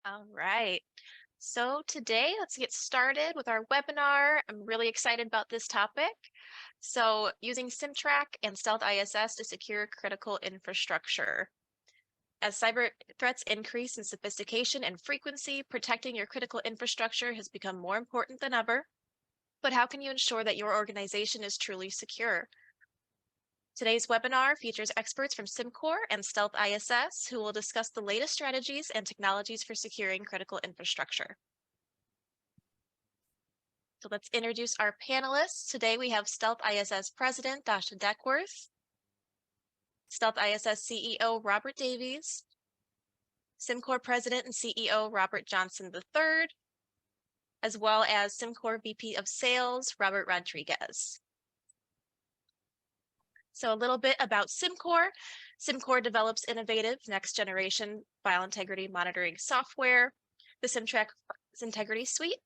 All right. So today, let's get started with our webinar. I'm really excited about this topic. So using CimTrack and Stealth-ISS to secure critical infrastructure. As cyber threats increase in sophistication and frequency, protecting your critical infrastructure has become more important than ever. But how can you ensure that your organization is truly secure? Today's webinar features experts from CimCor and Stealth-ISS who will discuss the latest strategies and technologies for securing critical infrastructure. So let's introduce our panelists. Today we have Stealth-ISS President Dasha Duckworth, Stealth-ISS CEO Robert Davies, CimCor President and CEO Robert Johnson III, as well as CimCor VP of Sales Robert Rodriguez. So a little bit about CimCor. CimCor develops innovative next-generation file integrity monitoring software. The CimTrack Integrity Suite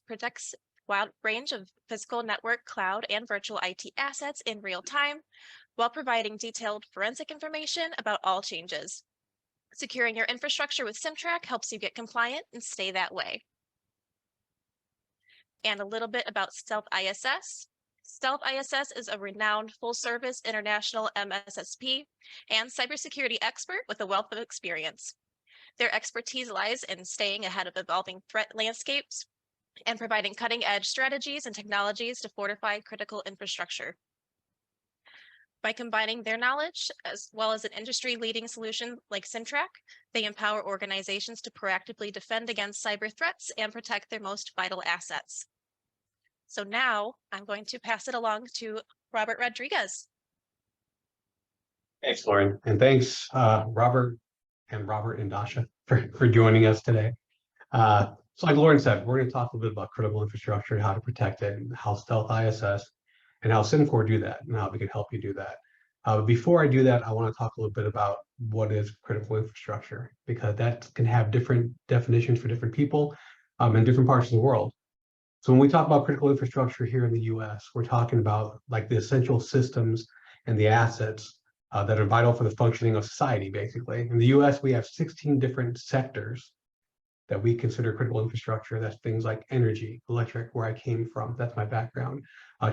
protects a wide range of physical, network, cloud, and virtual IT assets in real time, while providing detailed forensic information about all changes. Securing your infrastructure with CimTrack helps you get compliant and stay that way. And a little bit about Stealth-ISS. Stealth-ISS is a renowned full-service international MSSP and cybersecurity expert with a wealth of experience. Their expertise lies in staying ahead of evolving threat landscapes and providing cutting-edge strategies and technologies to fortify critical infrastructure. By combining their knowledge as well as an industry-leading solution like CimTrack, they empower organizations to proactively defend against cyber threats and protect their most vital assets. So now I'm going to pass it along to Robert Rodriguez. Thanks, Lauren. And thanks, Robert and Dasha for joining us today. So like Lauren said, we're going to talk a little bit about critical infrastructure and how to protect it, and how Stealth-ISS and how CimCor do that, and how we can help you do that. Before I do that, I want to talk a little bit about what is critical infrastructure, because that can have different definitions for different people in different parts of the world. So when we talk about critical infrastructure here in the US, we're talking about like the essential systems and the assets that are vital for the functioning of society, basically. In the US, we have 16 different sectors that we consider critical infrastructure. That's things like energy, electric, where I came from, that's my background,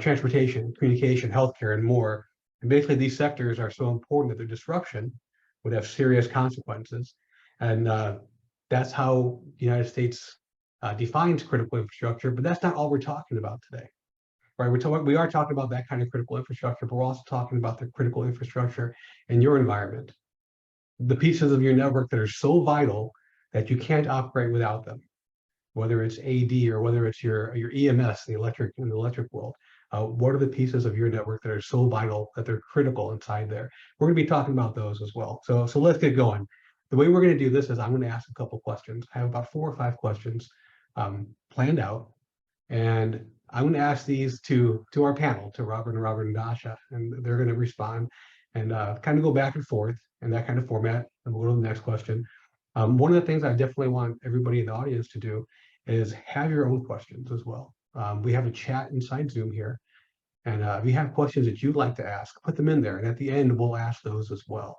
transportation, communication, healthcare, and more. And basically these sectors are so important that their disruption would have serious consequences. And that's how the United States defines critical infrastructure, but that's not all we're talking about today, right? We are talking about that kind of critical infrastructure, but we're also talking about the critical infrastructure in your environment, the pieces of your network that are so vital that you can't operate without them, whether it's AD or whether it's your EMS, in the electric world. What are the pieces of your network that are so vital that they're critical inside there? We're going to be talking about those as well. So let's get going. The way we're going to do this is I'm going to ask a couple questions. I have about 4 or 5 questions planned out, and I'm going to ask these to our panel, to Robert and Dasha, and they're going to respond and kind of go back and forth in that kind of format. And we'll go to the next question. One of the things I definitely want everybody in the audience to do is have your own questions as well. We have a chat inside Zoom here, and if you have questions that you'd like to ask, put them in there, and at the end we'll ask those as well.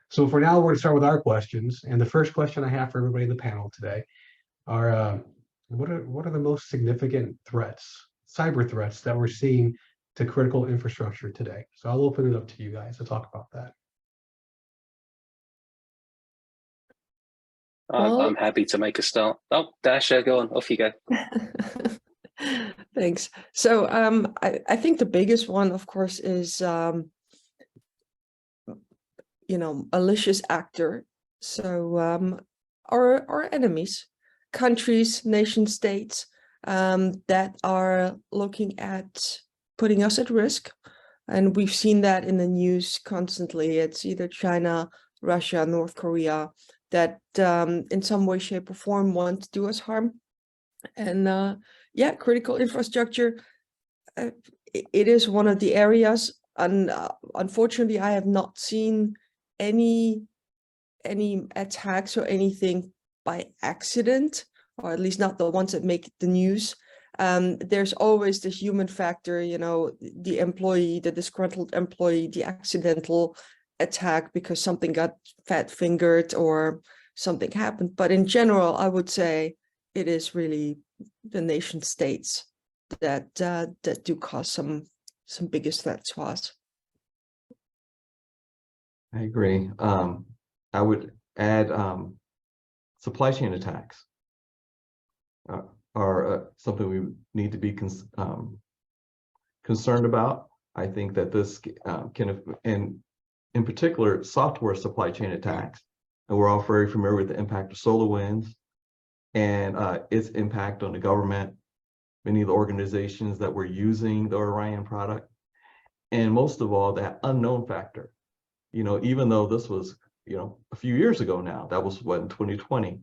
So for now, we're going to start with our questions, and the first question I have for everybody in the panel today are what are the most significant threats, cyber threats, that we're seeing to critical infrastructure today? So I'll open it up to you guys to talk about that. I'm happy to make a start. Oh, Dasha, go on, off you go. Thanks. So I think the biggest one, of course, is a malicious actor. So our enemies, countries, nation states that are looking at putting us at risk. And we've seen that in the news constantly. It's either China, Russia, North Korea, that in some way, shape, or form want to do us harm. And yeah, critical infrastructure, it is one of the areas. And unfortunately, I have not seen any attacks or anything by accident, or at least not the ones that make the news. There's always this human factor, the employee, the disgruntled employee, the accidental attack because something got fat-fingered or something happened. But in general, I would say it is really the nation states that that do cause some biggest threats to us. I agree. I would add supply chain attacks are something we need to be concerned about. I think that this can, and in particular, software supply chain attacks, and we're all very familiar with the impact of SolarWinds and its impact on the government, many of the organizations that were using the Orion product, and most of all, that unknown factor. You know, even though this was, you know, a few years ago now, that was what, in 2020,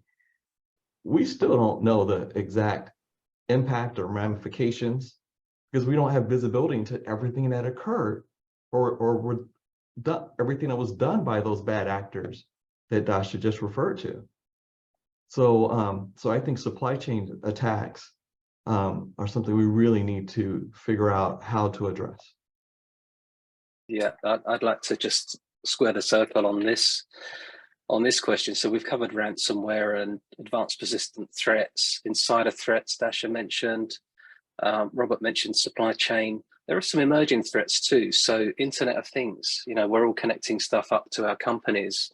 we still don't know the exact impact or ramifications because we don't have visibility into everything that occurred or everything that was done by those bad actors that Dasha just referred to. So, so I think supply chain attacks are something we really need to figure out how to address. Yeah, I'd like to just square the circle on this question. So we've covered ransomware and advanced persistent threats, insider threats, Dasha mentioned. Robert mentioned supply chain. There are some emerging threats too. So Internet of Things, you know, we're all connecting stuff up to our companies.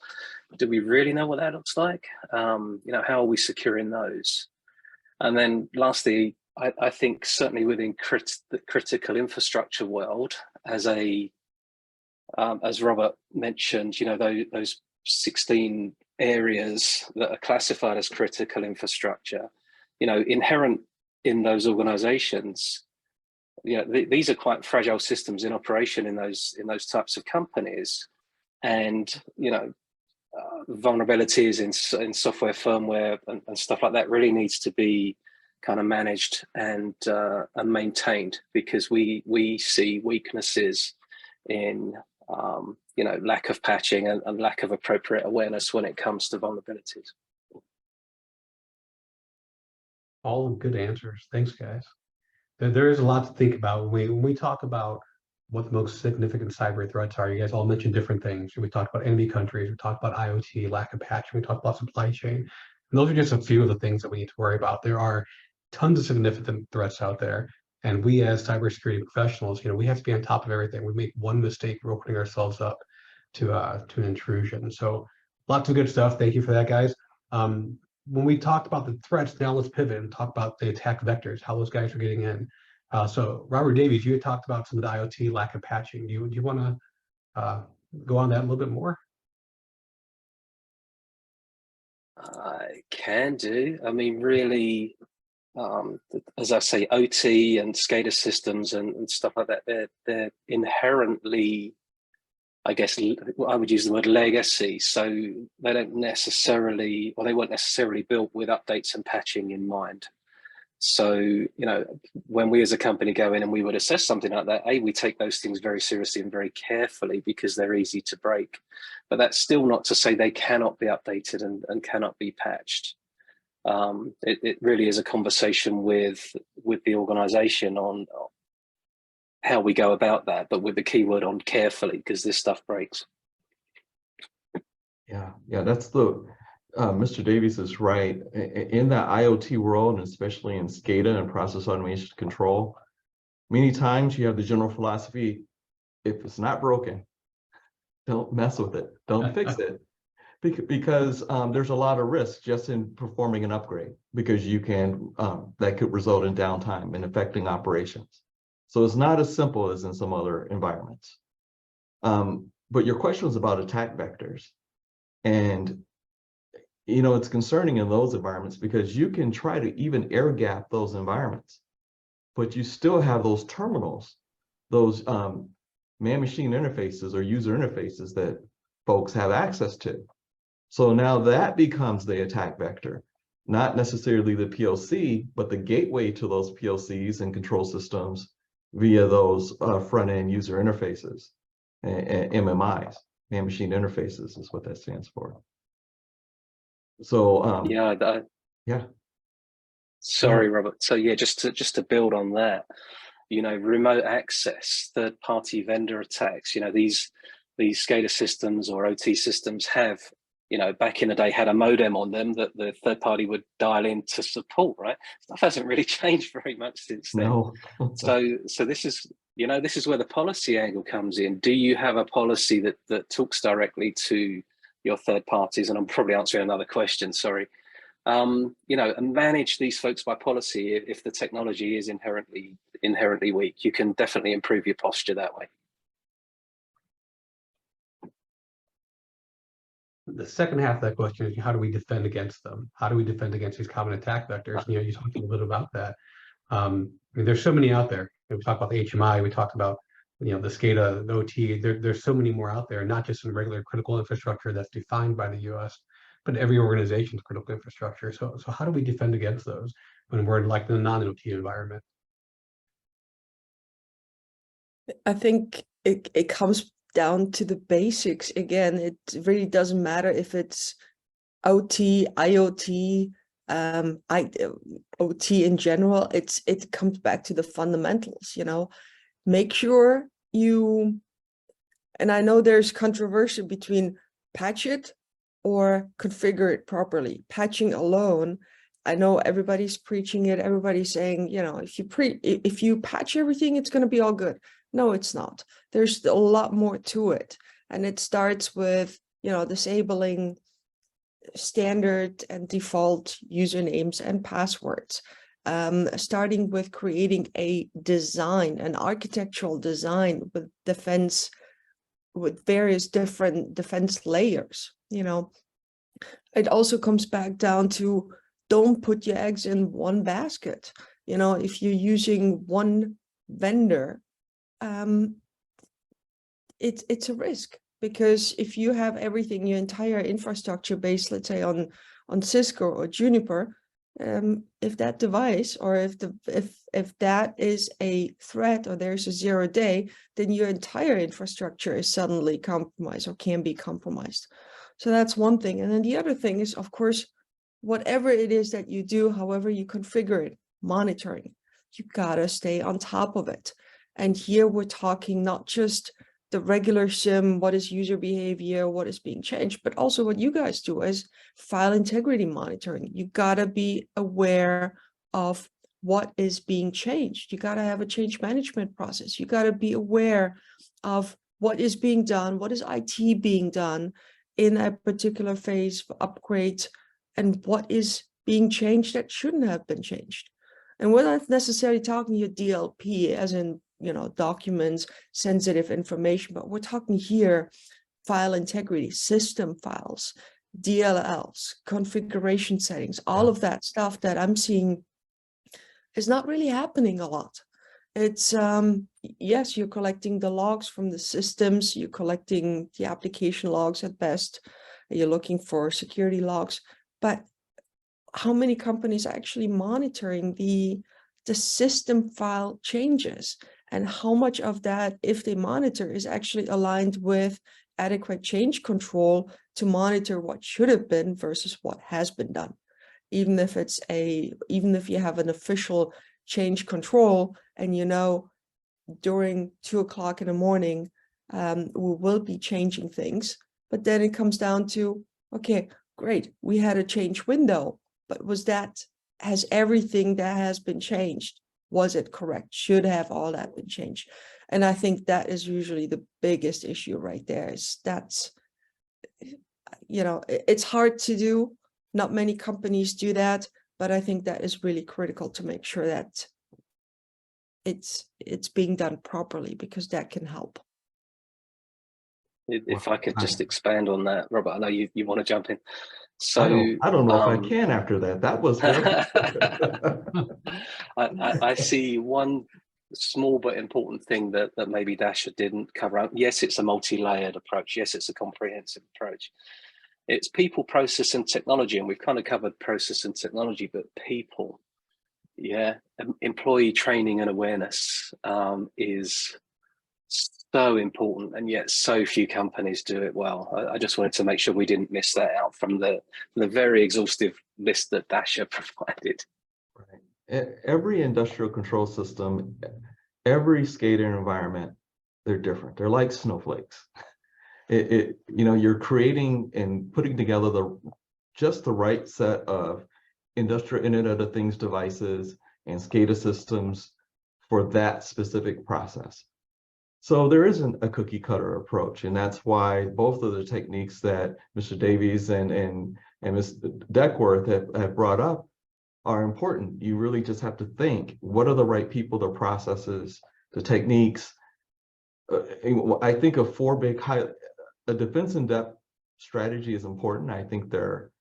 Do we really know what that looks like? You know, how are we securing those? And then lastly, I think certainly within the critical infrastructure world, as Robert mentioned, you know, those 16 areas that are classified as critical infrastructure, you know, inherent in those organizations, you know, these are quite fragile systems in operation in those types of companies. And, you know, vulnerabilities in software firmware and stuff like that really needs to be kind of managed and maintained, because we see weaknesses in you know, lack of patching and lack of appropriate awareness when it comes to vulnerabilities. All good answers. Thanks, guys. There is a lot to think about when we talk about what the most significant cyber threats are. You guys all mentioned different things. We talked about enemy countries, we talked about IoT, lack of patching, we talked about supply chain. And those are just a few of the things that we need to worry about. There are tons of significant threats out there. And we as cybersecurity professionals, you know, we have to be on top of everything. We make one mistake, we're opening ourselves up to an intrusion. So lots of good stuff. Thank you for that, guys. When we talked about the threats, now let's pivot and talk about the attack vectors, how those guys are getting in. So Robert Davies, you had talked about some of the IoT lack of patching. Do you want to go on that a little bit more? I can do. I mean, really, as I say, OT and SCADA systems and stuff like that, they're inherently, I guess I would use the word legacy. So they don't necessarily, or they weren't necessarily built with updates and patching in mind. So, you know, when we as a company go in and we would assess something like that, we take those things very seriously and very carefully because they're easy to break. But that's still not to say they cannot be updated and cannot be patched. It really is a conversation with the organization on how we go about that, but with the keyword on carefully, because this stuff breaks. Yeah, that's the, Mr. Davies is right. In that IoT world, and especially in SCADA and process automation control, many times you have the general philosophy, if it's not broken, don't mess with it, don't fix it. Because there's a lot of risk just in performing an upgrade, because you can, that could result in downtime and affecting operations. So it's not as simple as in some other environments. But your question was about attack vectors. And, you know, it's concerning in those environments because you can try to even air gap those environments, but you still have those terminals, those man-machine interfaces or user interfaces that folks have access to. So now that becomes the attack vector, not necessarily the PLC, but the gateway to those PLCs and control systems via those front-end user interfaces, and MMIs, man-machine interfaces is what that stands for. So yeah. Sorry, Robert. So yeah, just to build on that, you know, remote access, third-party vendor attacks. You know, these SCADA systems or OT systems have, you know, back in the day had a modem on them that the third party would dial in to support, right? Stuff hasn't really changed very much since then. No. So this is, you know, this is where the policy angle comes in. Do you have a policy that talks directly to your third parties? And I'm probably answering another question, sorry. You know, and manage these folks by policy. If the technology is inherently weak, you can definitely improve your posture that way. The second half of that question is, how do we defend against them? How do we defend against these common attack vectors? You know, you talked a little bit about that. I mean, there's so many out there. We talked about the HMI, we talked about, you know, the SCADA, the OT. There's so many more out there, not just in regular critical infrastructure that's defined by the US, but every organization's critical infrastructure. So how do we defend against those when we're in like the non-OT environment? I think it comes down to the basics again. It really doesn't matter if it's OT, IoT, OT in general. It comes back to the fundamentals, you know. Make sure you, and I know there's controversy between patch it or configure it properly. Patching alone, I know everybody's preaching it. Everybody's saying, you know, if you patch everything, it's going to be all good. No, it's not. There's a lot more to it. And it starts with, you know, disabling standard and default usernames and passwords, starting with creating a design, an architectural design with defense, with various different defense layers. You know, it also comes back down to, don't put your eggs in one basket. You know, if you're using one vendor, it's a risk, because if you have everything, your entire infrastructure based, let's say on Cisco or Juniper, if that device, or if that is a threat, or there's a 0 day, then your entire infrastructure is suddenly compromised or can be compromised. So that's one thing. And then the other thing is, of course, whatever it is that you do, however you configure it, monitoring, you gotta stay on top of it. And here we're talking not just the regular SIM, what is user behavior, what is being changed, but also what you guys do is file integrity monitoring. You gotta be aware of what is being changed. You gotta have a change management process. You gotta be aware of what is being done, what is IT being done in a particular phase of upgrade, and what is being changed that shouldn't have been changed. And we're not necessarily talking here DLP as in, you know, documents, sensitive information, but we're talking here file integrity, system files, DLLs, configuration settings, all of that stuff that I'm seeing is not really happening a lot. It's, yes, you're collecting the logs from the systems, you're collecting the application logs at best, you're looking for security logs, but how many companies are actually monitoring the system file changes, and how much of that, if they monitor, is actually aligned with adequate change control to monitor what should have been versus what has been done? Even if you have an official change control and you know during 2 o'clock in the morning we will be changing things, but then it comes down to, okay, great, we had a change window, but has everything that has been changed, was it correct? Should have all that been changed? And I think that is usually the biggest issue right there, is that's, you know, it's hard to do. Not many companies do that, but I think that is really critical to make sure that it's being done properly, because that can help. If I could just expand on that, Robert, I know you want to jump in. So I don't know if I can after that. That was I see one small but important thing that maybe Dasha didn't cover up. Yes, it's a multi-layered approach. Yes, it's a comprehensive approach. It's people, process, and technology, and we've kind of covered process and technology, but people, yeah, employee training and awareness is so important, and yet so few companies do it well. I just wanted to make sure we didn't miss that out from the very exhaustive list that Dasha provided. Right. Every industrial control system, every SCADA environment, they're different. They're like snowflakes. You're creating and putting together just the right set of industrial Internet of Things devices and SCADA systems for that specific process. So there isn't a cookie cutter approach, and that's why both of the techniques that Mr. Davies and Ms. Duckworth have brought up are important. You really just have to think, what are the right people, the processes, the techniques? I think of four big a defense in depth strategy is important. I think there are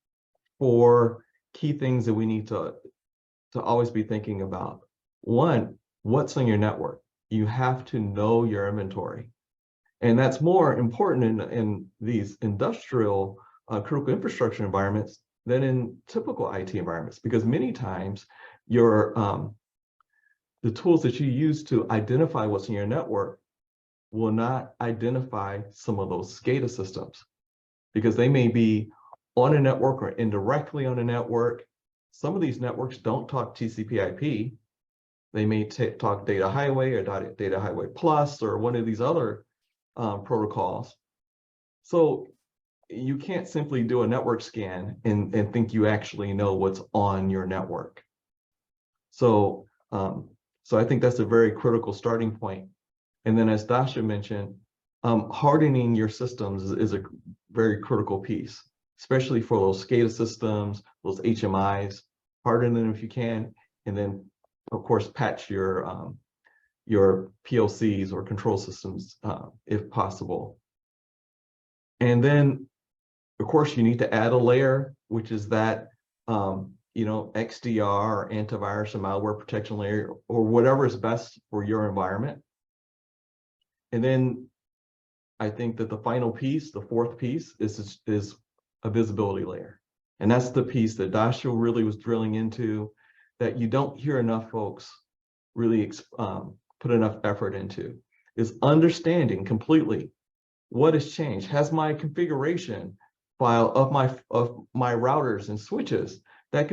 four key things that we need to always be thinking about. One, what's on your network? You have to know your inventory. And that's more important in these industrial critical infrastructure environments than in typical IT environments, because many times the tools that you use to identify what's in your network will not identify some of those SCADA systems, because they may be on a network or indirectly on a network. Some of these networks don't talk TCP/IP. They may talk data highway or data highway plus or one of these other protocols. So you can't simply do a network scan and think you actually know what's on your network. So I think that's a very critical starting point. And then, as Dasha mentioned, hardening your systems is a very critical piece, especially for those SCADA systems, those HMIs. Harden them if you can, and then, of course, patch your PLCs or control systems if possible. And then, of course, you need to add a layer, which is that XDR or antivirus or malware protection layer, or whatever is best for your environment. And then I think that the final piece, the fourth piece, is a visibility layer. And that's the piece that Dasha really was drilling into, that you don't hear enough folks really put enough effort into, is understanding completely what has changed. Has my configuration file of my routers and switches that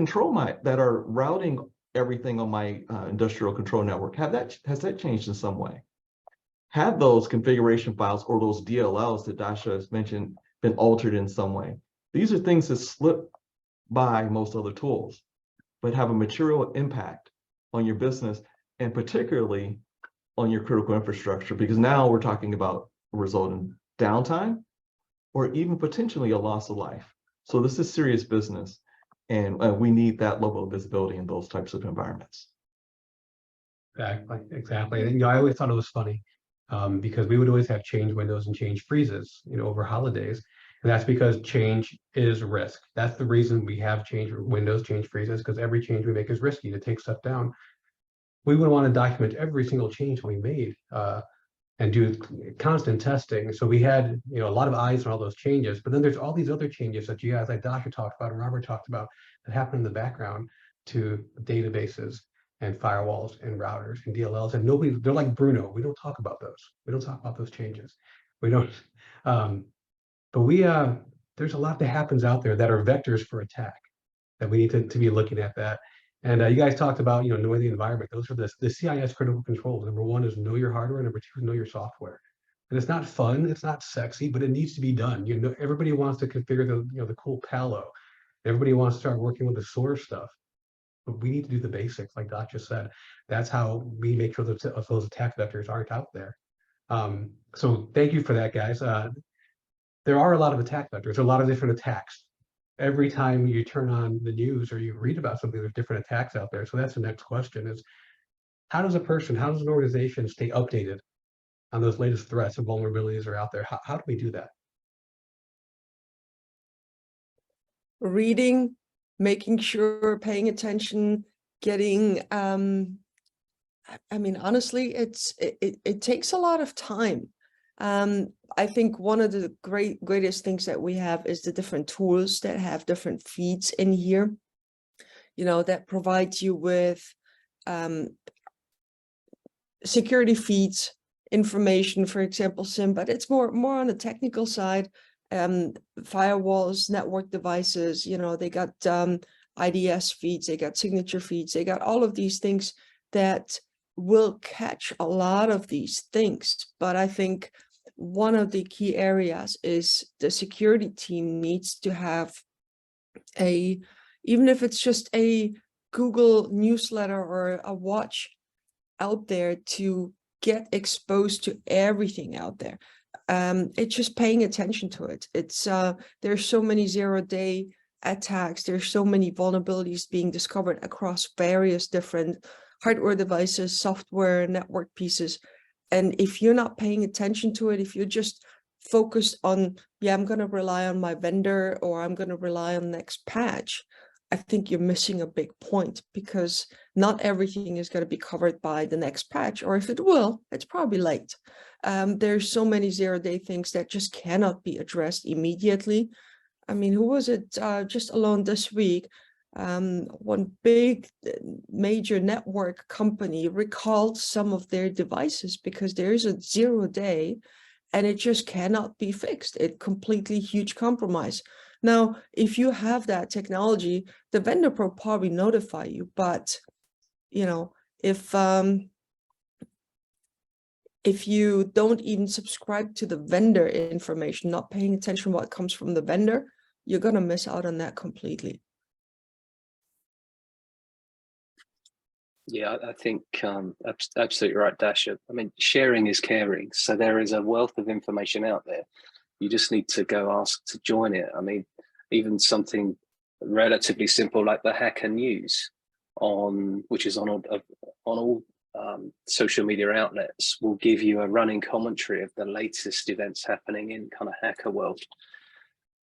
are routing everything on my industrial control network, has that changed in some way? Have those configuration files or those DLLs that Dasha has mentioned been altered in some way? These are things that slip by most other tools, but have a material impact on your business, and particularly on your critical infrastructure, because now we're talking about a result in downtime or even potentially a loss of life. So this is serious business, and we need that level of visibility in those types of environments. Exactly. And I always thought it was funny because we would always have change windows and change freezes, over holidays. And that's because change is risk. That's the reason we have change windows, change freezes, because every change we make is risky to take stuff down. We would want to document every single change we made and do constant testing. So we had, a lot of eyes on all those changes, but then there's all these other changes that you guys, like Dasha talked about and Robert talked about, that happen in the background to databases and firewalls and routers and DLLs, and they're like Bruno. We don't talk about those. We don't talk about those changes. We don't, but there's a lot that happens out there that are vectors for attack that we need to be looking at that. And you guys talked about, knowing the environment. Those are the CIS critical controls. Number one is know your hardware. Number two is know your software. And it's not fun. It's not sexy, but it needs to be done. Everybody wants to configure the cool Palo. Everybody wants to start working with the source stuff. But we need to do the basics, like Doc just said. That's how we make sure that those attack vectors aren't out there. So thank you for that, guys. There are a lot of attack vectors, a lot of different attacks. Every time you turn on the news or you read about something, there's different attacks out there. So that's the next question is, how does an organization stay updated on those latest threats and vulnerabilities are out there? How do we do that? Reading, making sure, paying attention, getting, honestly, it takes a lot of time. I think one of the greatest things that we have is the different tools that have different feeds in here, that provides you with security feeds, information, for example, SIM, but it's more on the technical side. Firewalls, network devices, they got IDS feeds, they got signature feeds, they got all of these things that will catch a lot of these things. But I think one of the key areas is the security team needs to have even if it's just a Google newsletter or a watch out there to get exposed to everything out there. It's just paying attention to it. There's so many zero-day attacks. There's so many vulnerabilities being discovered across various different hardware devices, software, network pieces. And if you're not paying attention to it, if you're just focused on, yeah, I'm going to rely on my vendor or I'm going to rely on the next patch, I think you're missing a big point, because not everything is going to be covered by the next patch, or if it will, it's probably late. There's so many zero-day things that just cannot be addressed immediately. I mean, who was it just alone this week? One big major network company recalled some of their devices because there is a 0-day and it just cannot be fixed. It's completely huge compromise. Now, if you have that technology, the vendor will probably notify you, but you know, if you don't even subscribe to the vendor information, not paying attention to what comes from the vendor, you're going to miss out on that completely. Yeah, I think absolutely right, Dasha. I mean, sharing is caring. So there is a wealth of information out there. You just need to go ask to join it. I mean, even something relatively simple like the Hacker News, which is on all social media outlets, will give you a running commentary of the latest events happening in kind of hacker world.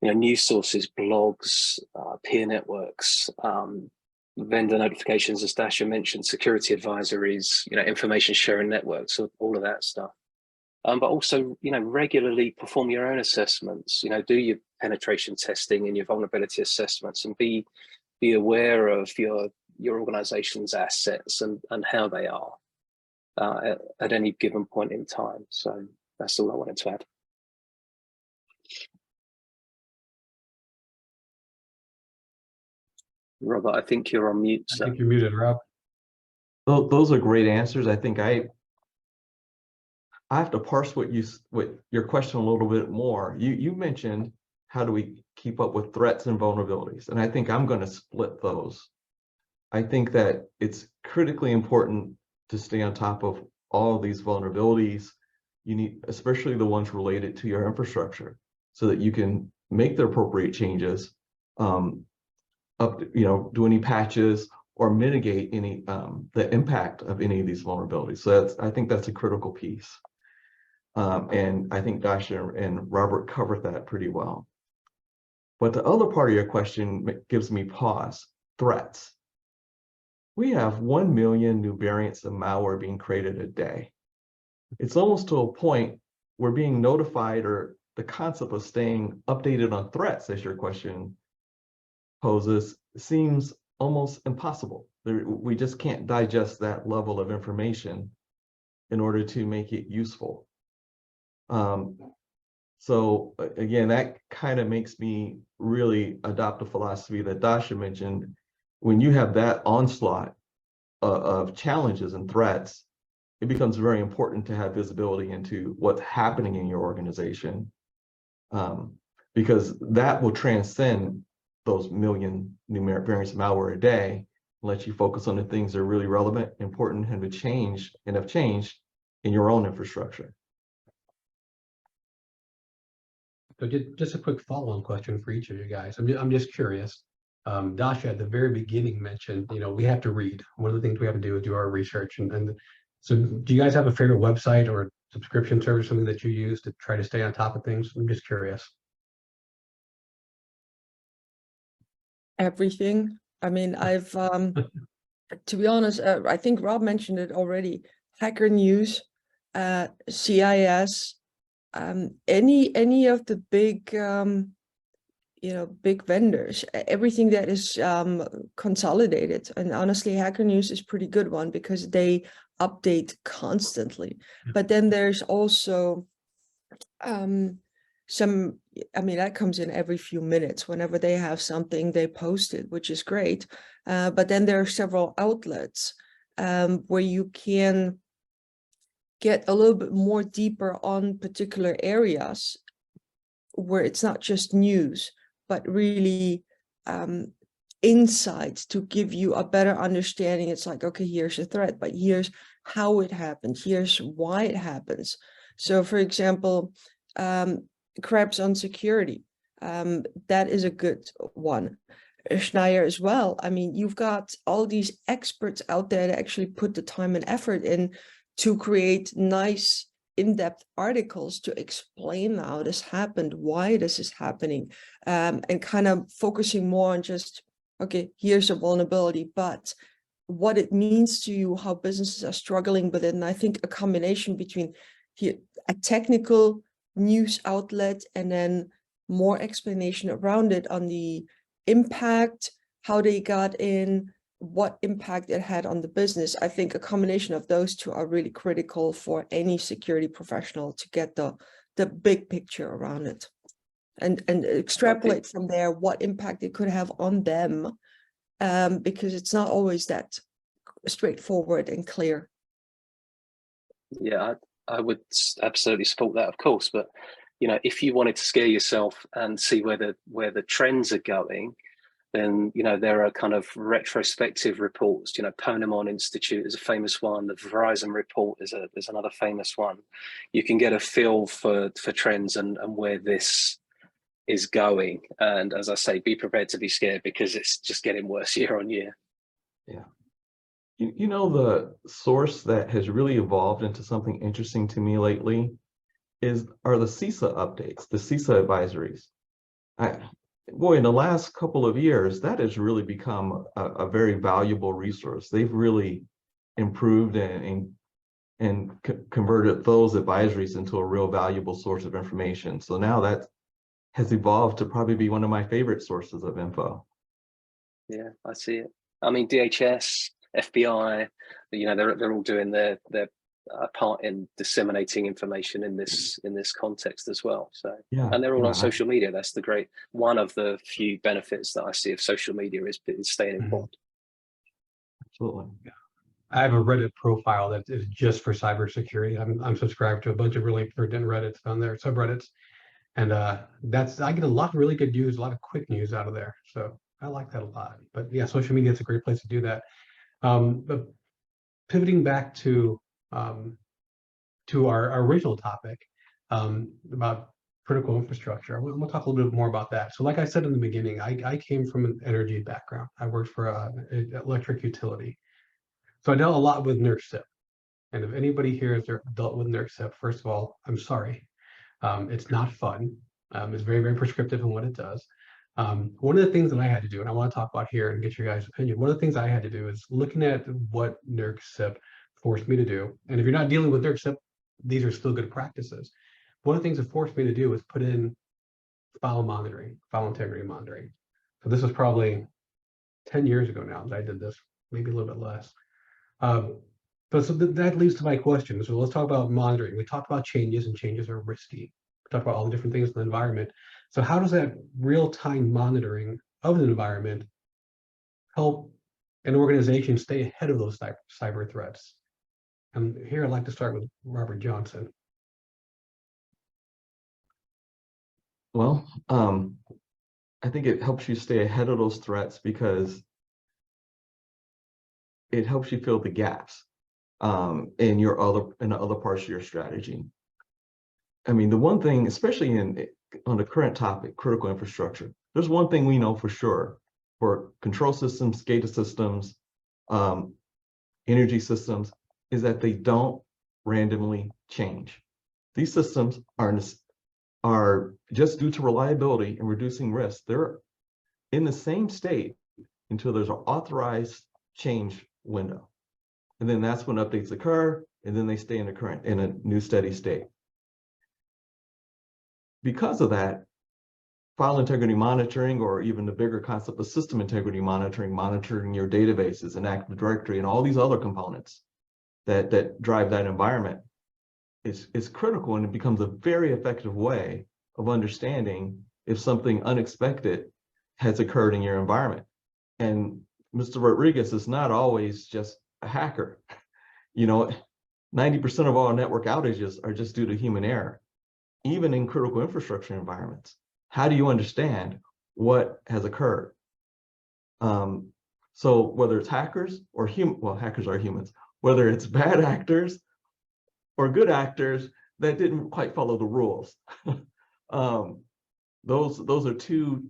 You know, news sources, blogs, peer networks, vendor notifications, as Dasha mentioned, security advisories, you know, information sharing networks, all of that stuff. But also, you know, regularly perform your own assessments, you know, do your penetration testing and your vulnerability assessments, and be aware of your organization's assets and how they are at any given point in time. So that's all I wanted to add. Robert, I think you're on mute. I think you're muted, Rob. Those are great answers. I think I have to parse what your question a little bit more. You mentioned, how do we keep up with threats and vulnerabilities? And I think I'm going to split those. I think that it's critically important to stay on top of all of these vulnerabilities. You need, especially the ones related to your infrastructure, so that you can make the appropriate changes, do any patches or mitigate any the impact of any of these vulnerabilities. So I think that's a critical piece. And I think Dasha and Robert covered that pretty well. But the other part of your question gives me pause. Threats. We have 1 million new variants of malware being created a day. It's almost to a point where being notified, or the concept of staying updated on threats, as your question poses, seems almost impossible. We just can't digest that level of information in order to make it useful. So again, that kind of makes me really adopt a philosophy that Dasha mentioned. When you have that onslaught of challenges and threats, it becomes very important to have visibility into what's happening in your organization, because that will transcend those million new variants of malware a day, and let you focus on the things that are really relevant, important, and have changed in your own infrastructure. So just a quick follow-on question for each of you guys. I'm just curious. Dasha at the very beginning mentioned, we have to read. One of the things we have to do is do our research. And so do you guys have a favorite website or subscription service, something that you use to try to stay on top of things? I'm just curious. Everything. I mean, I've, to be honest, I think Rob mentioned it already. Hacker News, CIS, any of the big, big vendors, everything that is consolidated. And honestly, Hacker News is pretty good one because they update constantly. But then there's also some, that comes in every few minutes. Whenever they have something, they post it, which is great. But then there are several outlets where you can get a little bit more deeper on particular areas where it's not just news, but really insights to give you a better understanding. It's like, okay, here's a threat, but here's how it happens, here's why it happens. So for example, crabs on security, that is a good one. Schneier as well. I mean, you've got all these experts out there that actually put the time and effort in to create nice in-depth articles to explain how this happened, why this is happening, and kind of focusing more on just, okay, here's a vulnerability, but what it means to you, how businesses are struggling with it. And I think a combination between here, a technical news outlet and then more explanation around it on the impact, how they got in, what impact it had on the business. I think a combination of those two are really critical for any security professional to get the big picture around it and extrapolate from there what impact it could have on them, because it's not always that straightforward and clear. Yeah, I would absolutely support that, of course, but you know, if you wanted to scare yourself and see where the trends are going, then you know there are kind of retrospective reports. You know, Ponemon Institute is a famous one. The Verizon report is another famous one. You can get a feel for trends and where this is going. And as I say, be prepared to be scared because it's just getting worse year on year. Yeah. You know, the source that has really evolved into something interesting to me lately are the CISA updates, the CISA advisories. Boy, in the last couple of years, that has really become a very valuable resource. They've really improved and converted those advisories into a real valuable source of information. So now that has evolved to probably be one of my favorite sources of info. Yeah, I see it. I mean, DHS, FBI, you know, they're all doing their part in disseminating information in this context as well. So Yeah, and they're all yeah, on social media. That's the great one of the few benefits that I see of social media is staying informed. absolutely. Yeah. I have a Reddit profile that is just for cybersecurity. I'm subscribed to a bunch of really important Reddits on there, subreddits, and I get a lot of really good news, a lot of quick news out of there. So I like that a lot. But yeah, social media is a great place to do that. But pivoting back to our original topic about critical infrastructure, we'll talk a little bit more about that. So like I said in the beginning, I came from an energy background. I worked for an electric utility. So I dealt a lot with NERC-CIP. And if anybody here has dealt with NERC-CIP, first of all, I'm sorry. It's not fun. It's very, very prescriptive in what it does. One of the things that I had to do, and I want to talk about here and get your guys' opinion, one of the things I had to do is looking at what NERC-CIP forced me to do. And if you're not dealing with NERC-CIP, these are still good practices. One of the things it forced me to do was put in file monitoring, file integrity monitoring. So this was probably 10 years ago now that I did this, maybe a little bit less. But so that leads to my question. So let's talk about monitoring. We talked about changes, and changes are risky. We talked about all the different things in the environment. So how does that real-time monitoring of the environment help an organization stay ahead of those cyber threats? And here I'd like to start with Robert Johnson. Well, I think it helps you stay ahead of those threats because it helps you fill the gaps in the other parts of your strategy. I mean, the one thing, especially on the current topic, critical infrastructure, there's one thing we know for sure for control systems, SCADA systems, energy systems, is that they don't randomly change. These systems are just due to reliability and reducing risk. They're in the same state until there's an authorized change window. And then that's when updates occur, and then they stay in a new steady state. Because of that, file integrity monitoring, or even the bigger concept of system integrity monitoring your databases and Active Directory and all these other components that drive that environment is critical, and it becomes a very effective way of understanding if something unexpected has occurred in your environment. And Mr. Rodriguez is not always just a hacker. You know, 90% of all network outages are just due to human error, even in critical infrastructure environments. How do you understand what has occurred? So whether it's hackers or hackers are humans, whether it's bad actors or good actors that didn't quite follow the rules. Those are two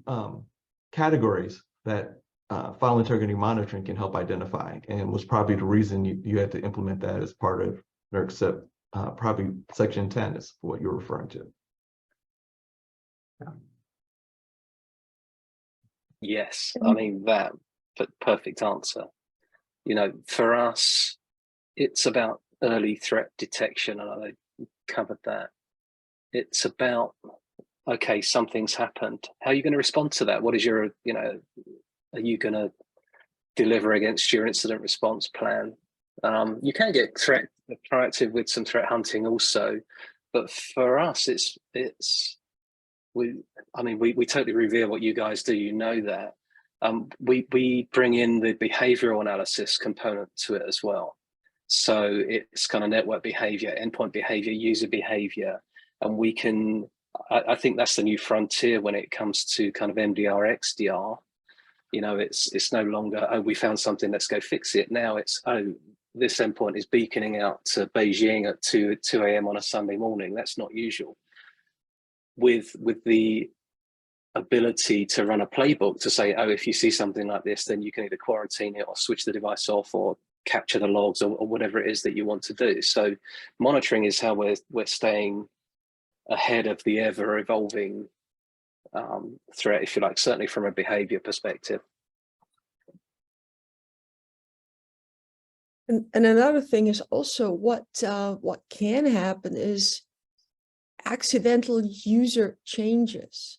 categories that file integrity monitoring can help identify, and was probably the reason you had to implement that as part of NERC-CIP. Probably section 10 is what you're referring to. Yes, I mean, that perfect answer. You know, for us, it's about early threat detection, and I covered that. It's about, okay, something's happened. How are you going to respond to that? What is your, you know, are you going to deliver against your incident response plan? You can get proactive with some threat hunting also, but for us, we totally revere what you guys do. You know that. We bring in the behavioral analysis component to it as well. So it's kind of network behavior, endpoint behavior, user behavior, and we can. I think that's the new frontier when it comes to kind of MDR, XDR. You know, it's no longer, oh, we found something, let's go fix it. Now it's, oh, this endpoint is beaconing out to Beijing at 2 a.m. on a Sunday morning. That's not usual. With the ability to run a playbook to say, oh, if you see something like this, then you can either quarantine it or switch the device off or capture the logs or whatever it is that you want to do. So monitoring is how we're staying ahead of the ever evolving threat, if you like, certainly from a behavior perspective. And another thing is also what can happen is accidental user changes.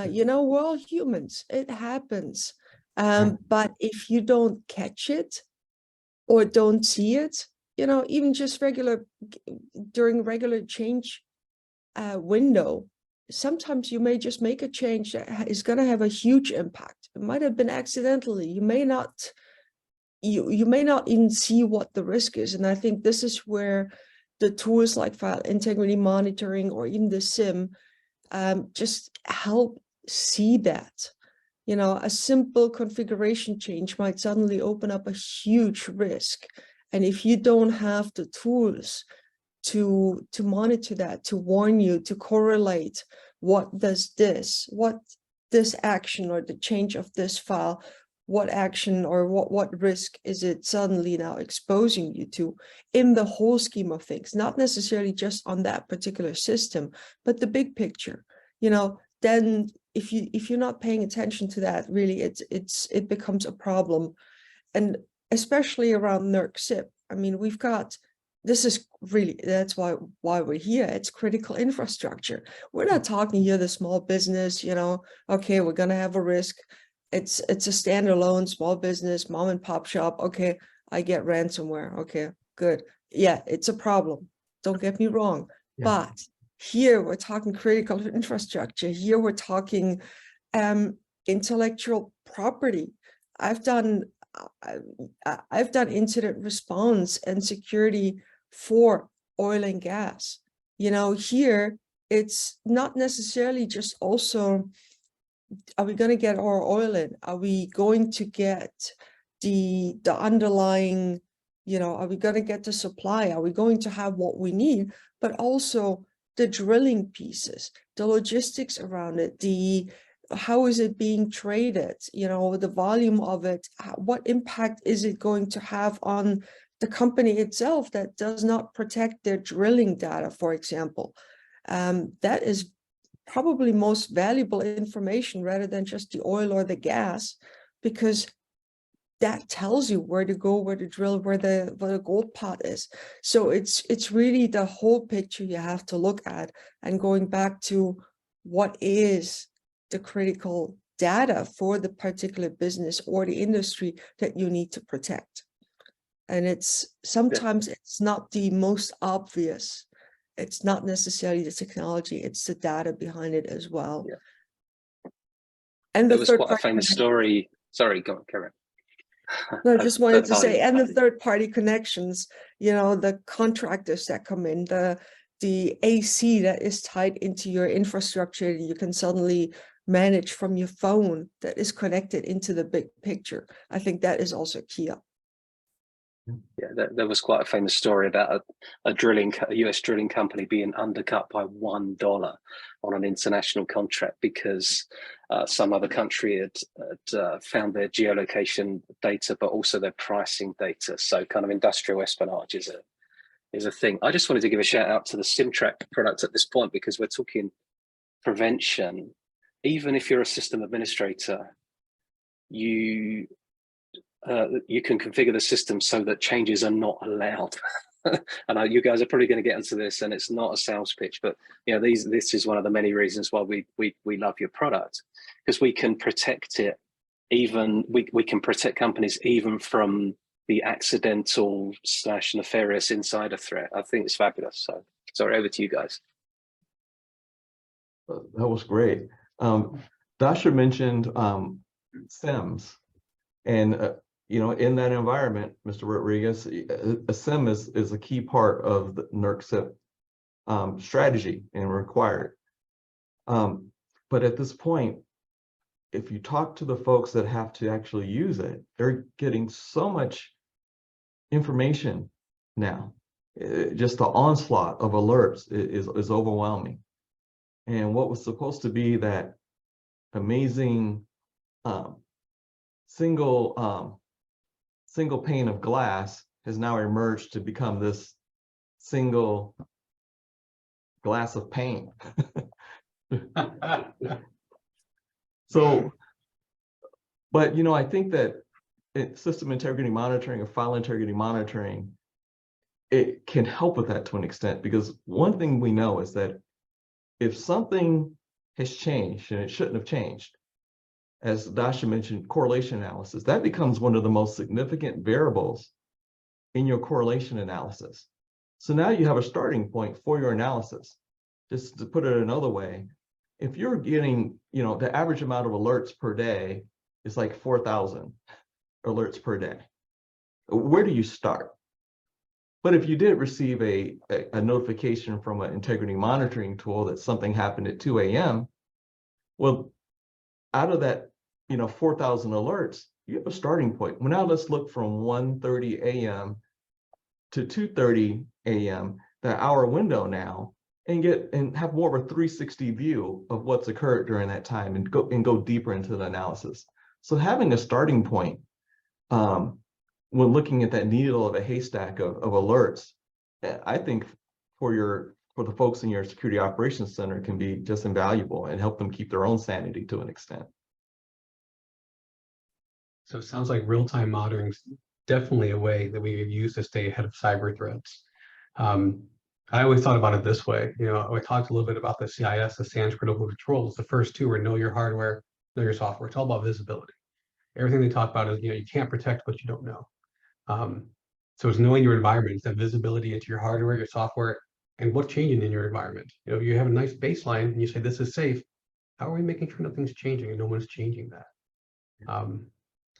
You know, we're all humans, it happens. But if you don't catch it or don't see it, you know, even just during regular change window, sometimes you may just make a change that is going to have a huge impact. It might have been accidentally. You may not even see what the risk is. And I think this is where the tools like file integrity monitoring or even the SIM just help see that. You know, a simple configuration change might suddenly open up a huge risk. And if you don't have the tools to monitor that, to warn you, to correlate what this action or the change of this file, what action or what risk is it suddenly now exposing you to in the whole scheme of things, not necessarily just on that particular system, but the big picture, you know, then if you're not paying attention to that, really it becomes a problem. And especially around NERC-CIP, I mean, we've got, this is really, that's why we're here. It's critical infrastructure. We're not talking here the small business, you know, okay, we're going to have a risk. It's a standalone small business, mom and pop shop. Okay, I get ransomware. Okay, good. Yeah, it's a problem. Don't get me wrong. Yeah. But here we're talking critical infrastructure. Here we're talking intellectual property. I've done incident response and security for oil and gas. You know, here it's not necessarily just also, are we going to get our oil in? Are we going to get the underlying, you know, are we going to get the supply? Are we going to have what we need? But also the drilling pieces, the logistics around it, how is it being traded? You know, the volume of it, what impact is it going to have on the company itself that does not protect their drilling data, for example? That is probably most valuable information rather than just the oil or the gas, because that tells you where to go, where to drill, where the gold pot is. So it's really the whole picture you have to look at, and going back to what is the critical data for the particular business or the industry that you need to protect. And it's sometimes it's not the most obvious. It's not necessarily the technology, it's the data behind it as well. Yeah. And there was quite a famous story. Sorry, go on, Karen. No, I just wanted third to say, party. and the third-party connections, the contractors that come in, the AC that is tied into your infrastructure, you can suddenly manage from your phone that is connected into the big picture. I think that is also key. Yeah, there was quite a famous story about a US drilling company being undercut by $1 on an international contract because some other country had found their geolocation data, but also their pricing data. So kind of industrial espionage is a thing. I just wanted to give a shout out to the CimTrack product at this point, because we're talking prevention. Even if you're a system administrator, you can configure the system so that changes are not allowed. And you guys are probably going to get into this, and it's not a sales pitch, but this is one of the many reasons why we love your product, because we can protect it. Even we can protect companies even from the accidental / nefarious insider threat. I think it's fabulous. So sorry, over to you guys. That was great. Dasha mentioned SIMs, and in that environment, Mr. Rodriguez, a SIM is a key part of the NERC-CIP strategy and required. But at this point, if you talk to the folks that have to actually use it, they're getting so much information now. Just the onslaught of alerts is overwhelming. And what was supposed to be that amazing single pane of glass has now emerged to become this single glass of pain. So, but I think that system integrity monitoring or file integrity monitoring, it can help with that to an extent, because one thing we know is that if something has changed and it shouldn't have changed, as Dasha mentioned, correlation analysis, that becomes one of the most significant variables in your correlation analysis. So now you have a starting point for your analysis. Just to put it another way, if you're getting, the average amount of alerts per day is like 4,000 alerts per day, where do you start? But if you did receive a notification from an integrity monitoring tool that something happened at 2 a.m., well, out of that 4,000 alerts, you have a starting point. Well, now let's look from 1:30 a.m. to 2:30 a.m., that hour window now, and have more of a 360 view of what's occurred during that time, and go deeper into the analysis. So having a starting point when looking at that needle of a haystack of alerts, I think for the folks in your security operations center can be just invaluable and help them keep their own sanity to an extent. So it sounds like real-time monitoring is definitely a way that we use to stay ahead of cyber threats. I always thought about it this way. I talked a little bit about the CIS, the SANS critical controls. The first two are know your hardware, know your software. It's all about visibility. Everything they talk about is, you can't protect what you don't know. So it's knowing your environment, it's that visibility into your hardware, your software, and what's changing in your environment. You have a nice baseline and you say, this is safe. How are we making sure nothing's changing and no one's changing that?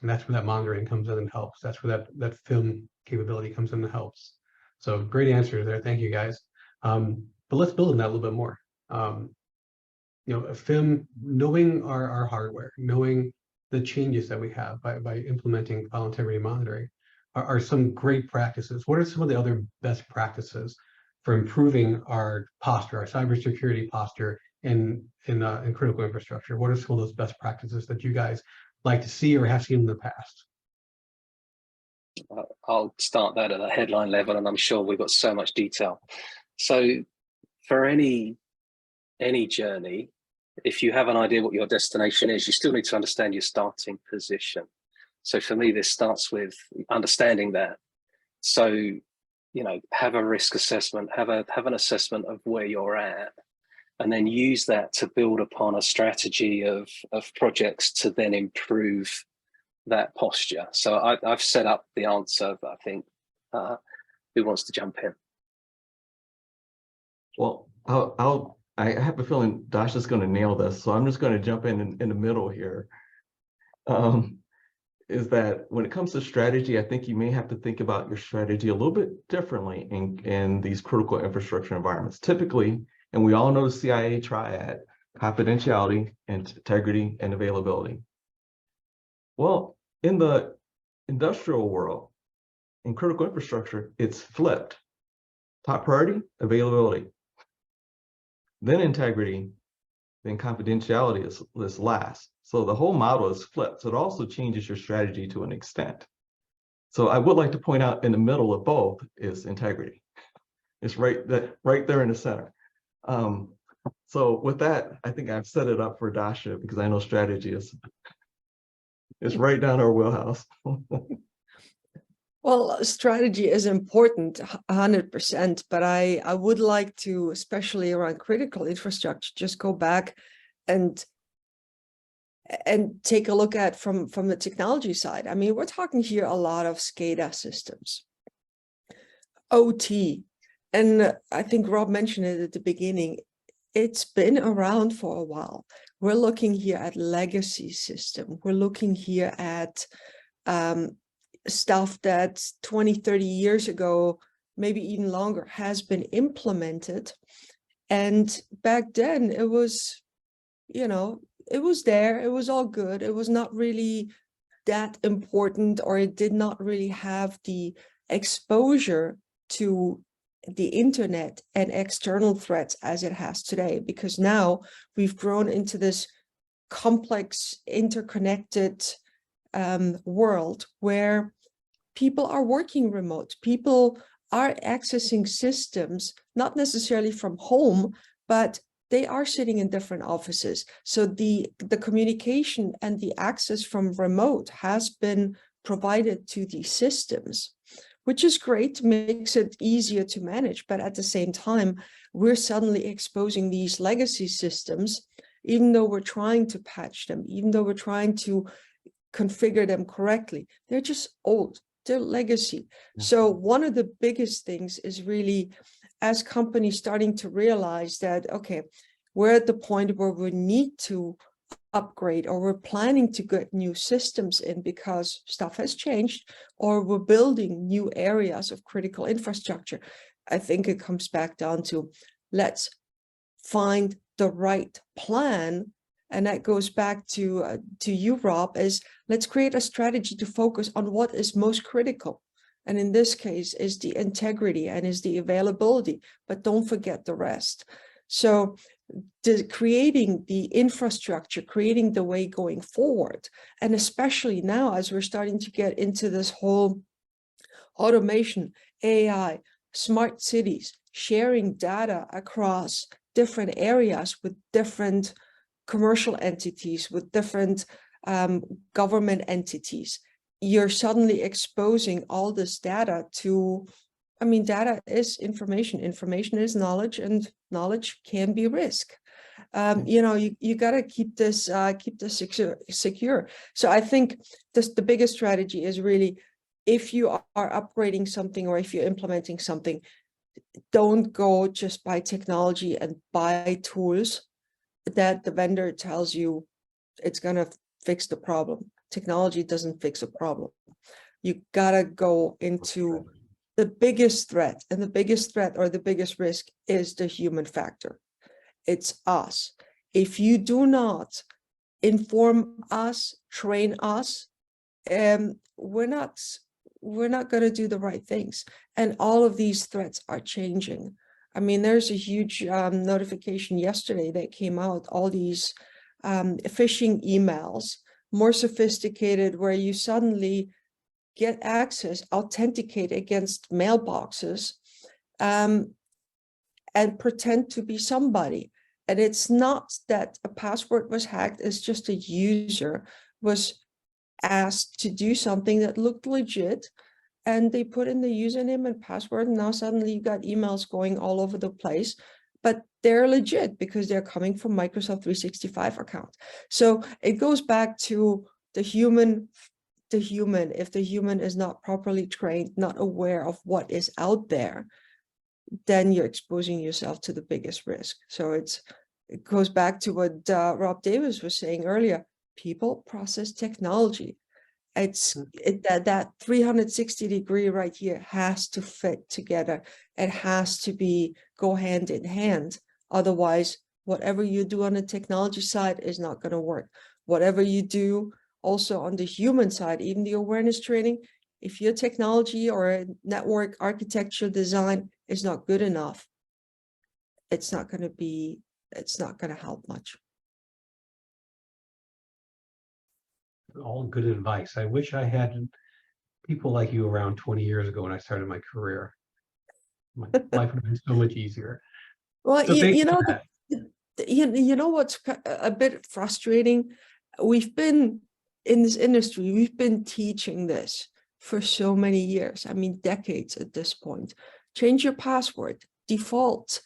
And that's where that monitoring comes in and helps. That's where that film capability comes in and helps. So great answers there. Thank you, guys. But let's build on that a little bit more. A film, knowing our hardware, knowing the changes that we have by implementing file integrity monitoring are some great practices. What are some of the other best practices for improving our posture, our cybersecurity posture in critical infrastructure? What are some of those best practices that you guys like to see or have seen in the past? I'll start that at a headline level, and I'm sure we've got so much detail. So for any journey, if you have an idea what your destination is, you still need to understand your starting position. So for me, this starts with understanding that. So, have a risk assessment, have an assessment of where you're at, and then use that to build upon a strategy of projects to then improve that posture. So I've set up the answer, but I think who wants to jump in? Well, I have a feeling Dasha's going to nail this, so I'm just going to jump in the middle here. is that when it comes to strategy, I think you may have to think about your strategy a little bit differently in these critical infrastructure environments. Typically, and we all know the CIA triad: confidentiality, integrity, and availability. Well, in the industrial world, in critical infrastructure, it's flipped. Top priority, availability. Then integrity, then confidentiality is last. So the whole model is flipped. So it also changes your strategy to an extent. So I would like to point out in the middle of both is integrity. It's right there in the center. So with that, I think I've set it up for Dasha, because I know strategy is right down our wheelhouse. Well, strategy is important, 100%, but I would like to, especially around critical infrastructure, just go back and take a look at from the technology side. I mean, we're talking here a lot of SCADA systems, OT, and I think Rob mentioned it at the beginning. It's been around for a while. We're looking here at legacy system. We're looking here at stuff that 20, 30 years ago, maybe even longer, has been implemented. And back then it was, you know, it was there, it was all good. It was not really that important, or it did not really have the exposure to the internet and external threats as it has today, because now we've grown into this complex, interconnected world where people are working remote. People are accessing systems, not necessarily from home, but they are sitting in different offices. So the communication and the access from remote has been provided to these systems, which is great, makes it easier to manage. But at the same time, we're suddenly exposing these legacy systems, even though we're trying to patch them, even though we're trying to configure them correctly. They're just old, they're legacy. So one of the biggest things is really, as companies starting to realize that, okay, we're at the point where we need to upgrade, or we're planning to get new systems in because stuff has changed, or we're building new areas of critical infrastructure. I think it comes back down to, let's find the right plan. And that goes back to you, Rob, is let's create a strategy to focus on what is most critical. And in this case is the integrity and is the availability, but don't forget the rest. So creating the infrastructure, creating the way going forward, and especially now as we're starting to get into this whole automation, AI, smart cities, sharing data across different areas with different commercial entities, with different government entities, you're suddenly exposing all this data to, I mean, data is information, information is knowledge, and knowledge can be risk. You know, you got to keep this secure. So I think the biggest strategy is really, if you are upgrading something or if you're implementing something, don't go just buy technology and buy tools that the vendor tells you it's going to fix the problem. Technology doesn't fix a problem. You gotta go into the biggest threat, and the biggest threat or the biggest risk is the human factor. It's us. If you do not inform us, train us, we're not going to do the right things. And all of these threats are changing. I mean, there's a huge notification yesterday that came out, all these phishing emails, more sophisticated, where you suddenly get access, authenticate against mailboxes, and pretend to be somebody. And it's not that a password was hacked, it's just a user was asked to do something that looked legit, and they put in the username and password, and now suddenly you got emails going all over the place, but they're legit because they're coming from Microsoft 365 account. So it goes back to the human. If the human is not properly trained, not aware of what is out there, then you're exposing yourself to the biggest risk. So it goes back to what Rob Davis was saying earlier: people, process, technology. That 360-degree right here has to fit together. It has to go hand in hand. Otherwise, whatever you do on the technology side is not going to work. Whatever you do also on the human side, even the awareness training, if your technology or network architecture design is not good enough, it's not going to help much. All good advice. I wish I had people like you around 20 years ago when I started my career. My life would have been so much easier. Well, So you know, you know what's a bit frustrating? We've been in this industry, we've been teaching this for so many years. I mean, decades at this point. Change your password, default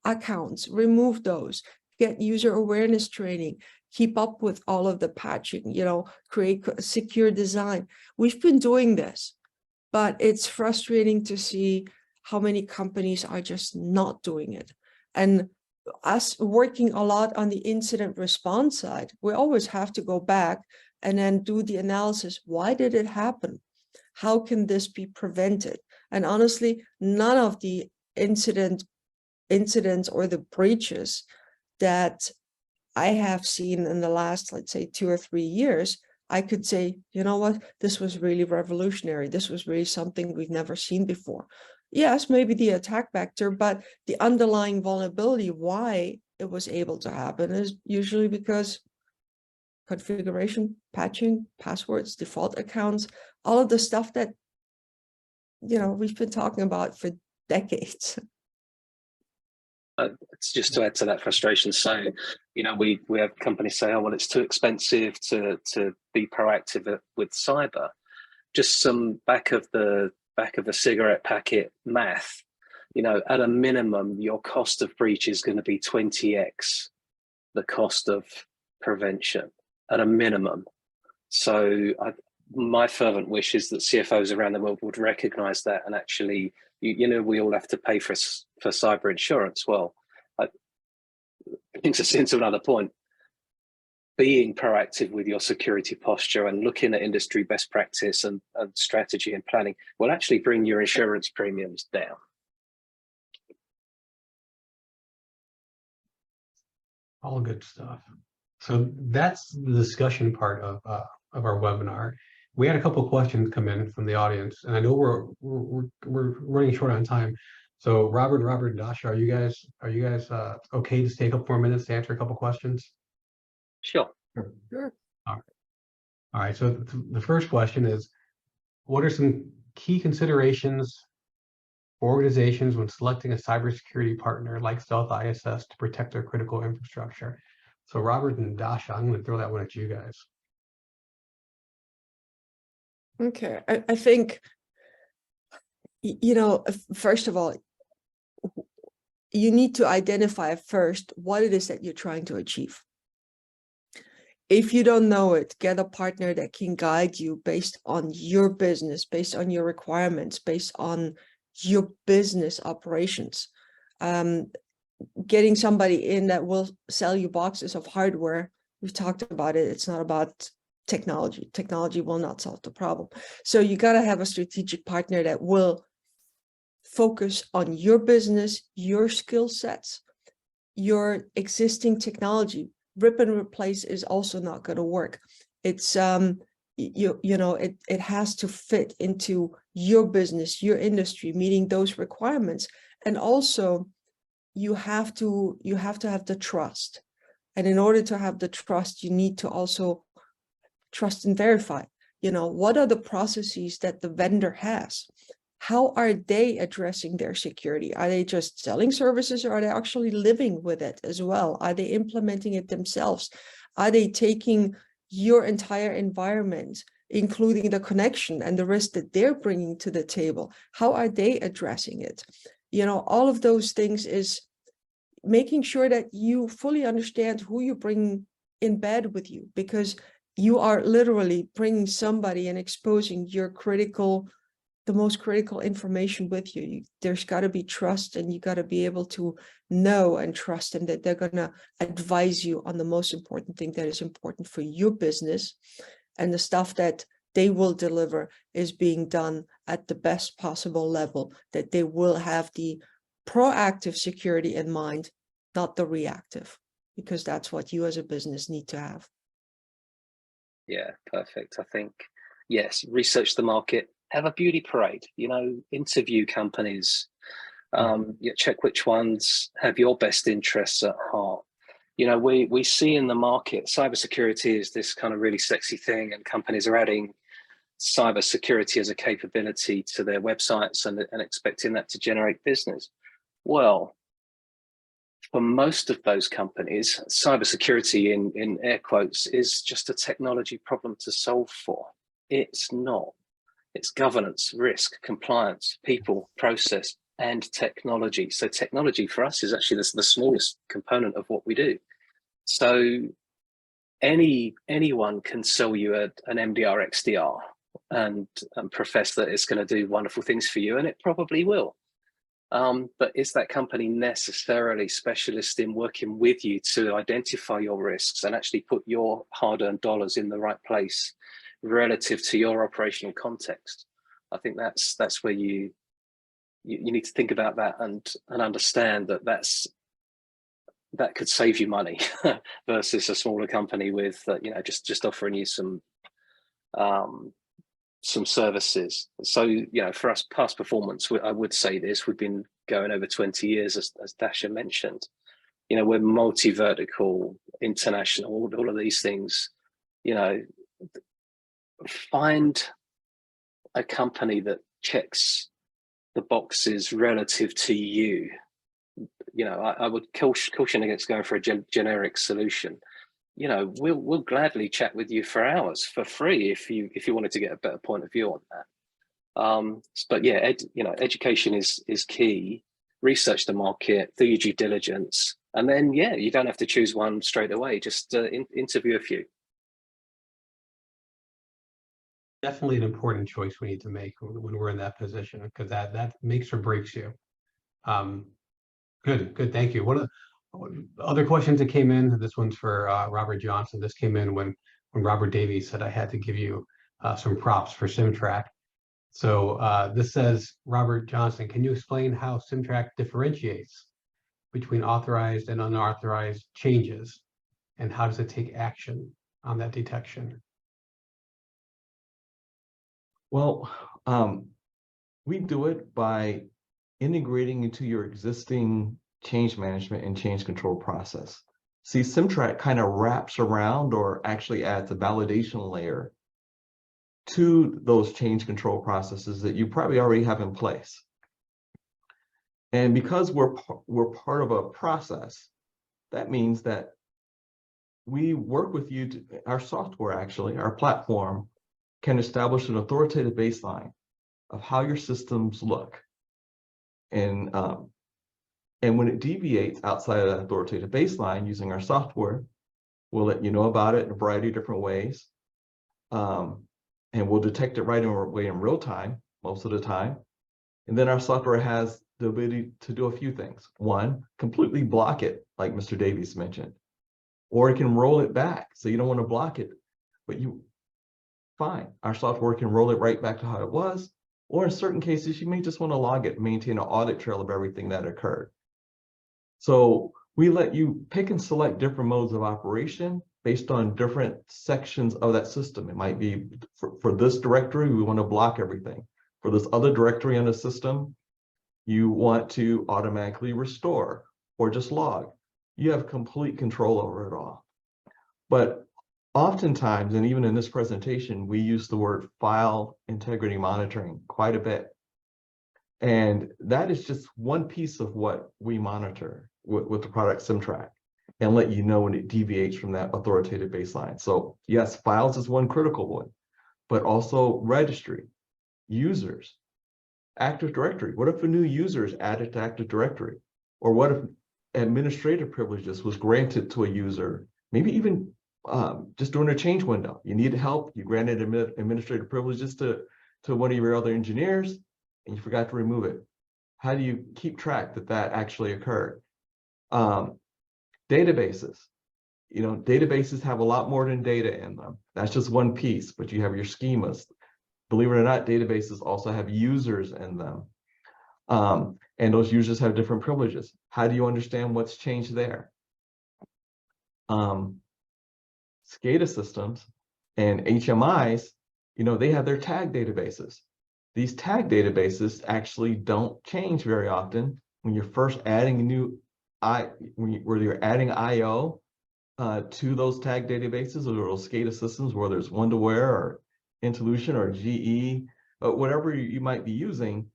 accounts, remove those, get user awareness training, keep up with all of the patching, you know, create secure design. We've been doing this, but it's frustrating to see how many companies are just not doing it. And us working a lot on the incident response side, we always have to go back and then do the analysis. Why did it happen? How can this be prevented? And honestly, none of the incidents or the breaches that I have seen in the last, let's say, 2 or 3 years, I could say, you know what, this was really revolutionary. This was really something we've never seen before. Yes, maybe the attack vector, but the underlying vulnerability, why it was able to happen, is usually because configuration, patching, passwords, default accounts, all of the stuff that, you know, we've been talking about for decades. It's just to add to that frustration. So, you know, we have companies say, oh, well, it's too expensive to be proactive with cyber. Just some back of the cigarette packet math. You know, at a minimum, your cost of breach is going to be 20x the cost of prevention at a minimum. So my fervent wish is that CFOs around the world would recognize that, and actually, you know, we all have to pay for cyber insurance. Well, brings us into another point. Being proactive with your security posture and looking at industry best practice and strategy and planning will actually bring your insurance premiums down. All good stuff. So that's the discussion part of our webinar. We had a couple of questions come in from the audience, and I know we're running short on time. So Robert, and Dasha, are you guys okay to take up 4 minutes to answer a couple questions? Sure. Sure. All right. So the first question is, what are some key considerations for organizations when selecting a cybersecurity partner like Stealth-ISS to protect their critical infrastructure? So Robert and Dasha, I'm going to throw that one at you guys. Okay, I think, you know, first of all, you need to identify first what it is that you're trying to achieve. If you don't know it, get a partner that can guide you based on your business, based on your requirements, based on your business operations. Getting somebody in that will sell you boxes of hardware, we've talked about it, it's not about technology. Technology will not solve the problem. So you got to have a strategic partner that will focus on your business, your skill sets, your existing technology. Rip and replace is also not going to work. It's you know, it has to fit into your business, your industry, meeting those requirements. And also you have to have the trust. And in order to have the trust, you need to also trust and verify. You know, what are the processes that the vendor has? How are they addressing their security? Are they just selling services, or are they actually living with it as well? Are they implementing it themselves? Are they taking your entire environment, including the connection and the risk that they're bringing to the table? How are they addressing it? You know, all of those things is making sure that you fully understand who you bring in bed with you, because you are literally bringing somebody and exposing your the most critical information with you. There's got to be trust, and you got to be able to know and trust them that they're going to advise you on the most important thing that is important for your business, and the stuff that they will deliver is being done at the best possible level, that they will have the proactive security in mind, not the reactive, because that's what you as a business need to have. Yeah, perfect. I think, yes, research the market, have a beauty parade, you know, interview companies, check which ones have your best interests at heart. You know, we see in the market, cybersecurity is this kind of really sexy thing, and companies are adding cybersecurity as a capability to their websites and expecting that to generate business. Well, for most of those companies, cybersecurity in air quotes is just a technology problem to solve for. It's not. It's governance, risk, compliance, people, process, and technology. So technology for us is actually the smallest component of what we do. So anyone can sell you an MDR XDR and profess that it's going to do wonderful things for you, and it probably will. But is that company necessarily specialist in working with you to identify your risks and actually put your hard-earned dollars in the right place relative to your operational context? I think that's where you need to think about that and understand that that could save you money versus a smaller company with just offering you some services. So, you know, for us, past performance, I would say this, we've been going over 20 years, as Dasha mentioned. You know, we're multi-vertical, international, all of these things. You know, find a company that checks the boxes relative to you. You know, I would caution against going for a generic solution. You know, we'll gladly chat with you for hours for free if you wanted to get a better point of view on that. But yeah, education is key. Research the market, do your due diligence, and then yeah, you don't have to choose one straight away. Just interview a few. Definitely an important choice we need to make when we're in that position, because that makes or breaks you. Good, thank you. One of the other questions that came in, this one's for Robert Johnson. This came in when Robert Davies said I had to give you some props for CimTrack. So this says, Robert Johnson, can you explain how CimTrack differentiates between authorized and unauthorized changes, and how does it take action on that detection? Well, we do it by integrating into your existing change management and change control process. See, CimTrack kind of wraps around or actually adds a validation layer to those change control processes that you probably already have in place. And because we're part of a process, that means that we work with you to, our software actually, our platform can establish an authoritative baseline of how your systems look. And when it deviates outside of that authoritative baseline using our software, we'll let you know about it in a variety of different ways. And we'll detect it right away in real time, most of the time. And then our software has the ability to do a few things. One, completely block it, like Mr. Davies mentioned. Or it can roll it back, so you don't want to block it, but fine. Our software can roll it right back to how it was. Or in certain cases, you may just want to log it and maintain an audit trail of everything that occurred. So we let you pick and select different modes of operation based on different sections of that system. It might be for this directory, we want to block everything. For this other directory on the system, you want to automatically restore or just log. You have complete control over it all. But oftentimes, and even in this presentation, we use the word file integrity monitoring quite a bit. And that is just one piece of what we monitor with the product CimTrack, and let you know when it deviates from that authoritative baseline. So yes, files is one critical one, but also registry, users, Active Directory. What if a new user is added to Active Directory? Or what if administrative privileges was granted to a user, maybe even just during a change window? You need help, you granted administrative privileges to one of your other engineers, and you forgot to remove it. How do you keep track that that actually occurred? Databases. You know, databases have a lot more than data in them. That's just one piece, but you have your schemas. Believe it or not, databases also have users in them. And those users have different privileges. How do you understand what's changed there? SCADA systems and HMIs, you know, they have their tag databases. These tag databases actually don't change very often. When you're first adding a new where you're adding IO to those tag databases or those SCADA systems, whether it's Wonderware or Intuition or GE, whatever you might be using,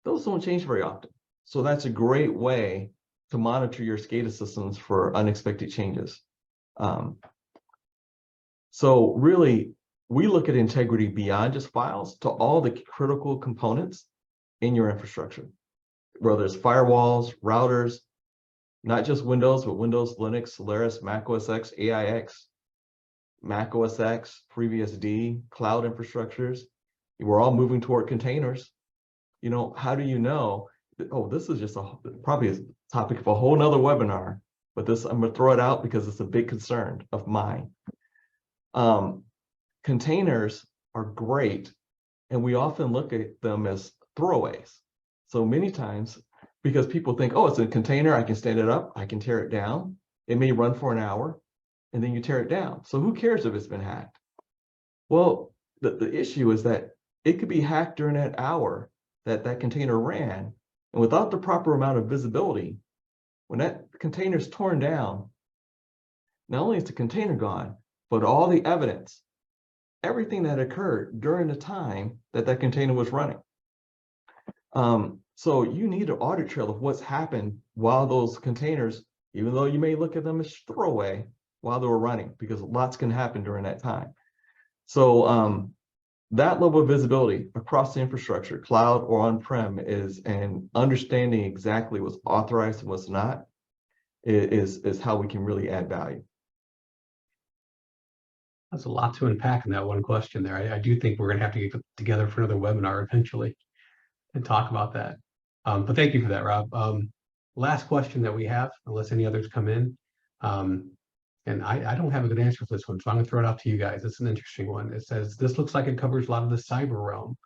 those don't change very often. So that's a great way to monitor your SCADA systems for unexpected changes. So really, we look at integrity beyond just files to all the critical components in your infrastructure, whether it's firewalls, routers, not just Windows, but Windows, Linux, Solaris, Mac OS X, AIX, Mac OS X, FreeBSD, cloud infrastructures. We're all moving toward containers. You know, how do you know that, oh, this is just probably a topic of a whole nother webinar, but this, I'm gonna throw it out because it's a big concern of mine. Containers are great, and we often look at them as throwaways. So many times, because people think, oh, it's a container, I can stand it up, I can tear it down. It may run for an hour, and then you tear it down. So who cares if it's been hacked? Well, the issue is that it could be hacked during that hour that that container ran, and without the proper amount of visibility, when that container is torn down, not only is the container gone, but all the evidence, everything that occurred during the time that that container was running. So you need an audit trail of what's happened while those containers, even though you may look at them as throwaway, while they were running, because lots can happen during that time. So that level of visibility across the infrastructure, cloud or on-prem, is, and understanding exactly what's authorized and what's not, is how we can really add value. That's a lot to unpack in that one question there. I do think we're going to have to get together for another webinar eventually and talk about that. But thank you for that, Rob. Last question that we have, unless any others come in. And I don't have a good answer for this one, so I'm going to throw it out to you guys. It's an interesting one. It says, this looks like it covers a lot of the cyber realm,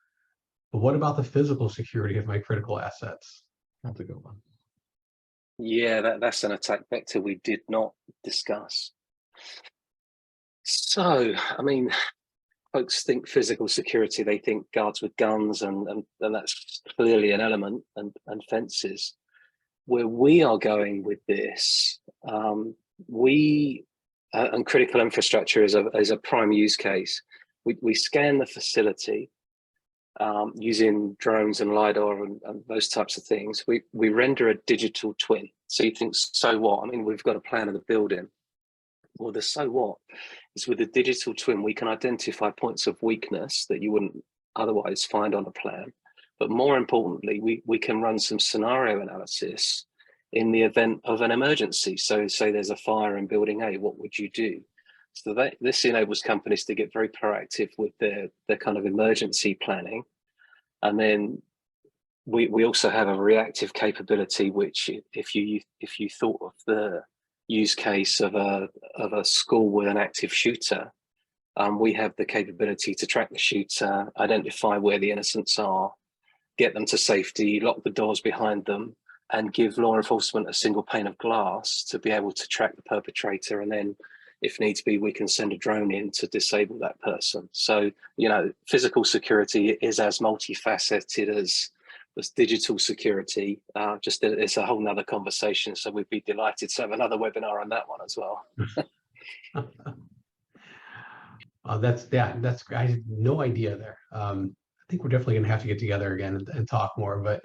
but what about the physical security of my critical assets? That's a good one. Yeah, that's an attack vector we did not discuss. So, I mean, folks think physical security, they think guards with guns, and that's clearly an element, and fences. Where we are going with this, and critical infrastructure is a prime use case. We scan the facility using drones and LiDAR and those types of things. We render a digital twin. So you think, so what? I mean, we've got a plan of the building. Well, the so what is, with the digital twin, we can identify points of weakness that you wouldn't otherwise find on a plan. But more importantly, we can run some scenario analysis in the event of an emergency. So say there's a fire in building A, what would you do? So this enables companies to get very proactive with their kind of emergency planning. And then we also have a reactive capability, which if you thought of the use case of a school with an active shooter, we have the capability to track the shooter, identify where the innocents are, get them to safety, lock the doors behind them, and give law enforcement a single pane of glass to be able to track the perpetrator. And then, if needs be, we can send a drone in to disable that person. So, you know, physical security is as multifaceted as digital security. Just it's a whole nother conversation. So we'd be delighted to have another webinar on that one as well. That's I had no idea there. I think we're definitely going to have to get together again and talk more, but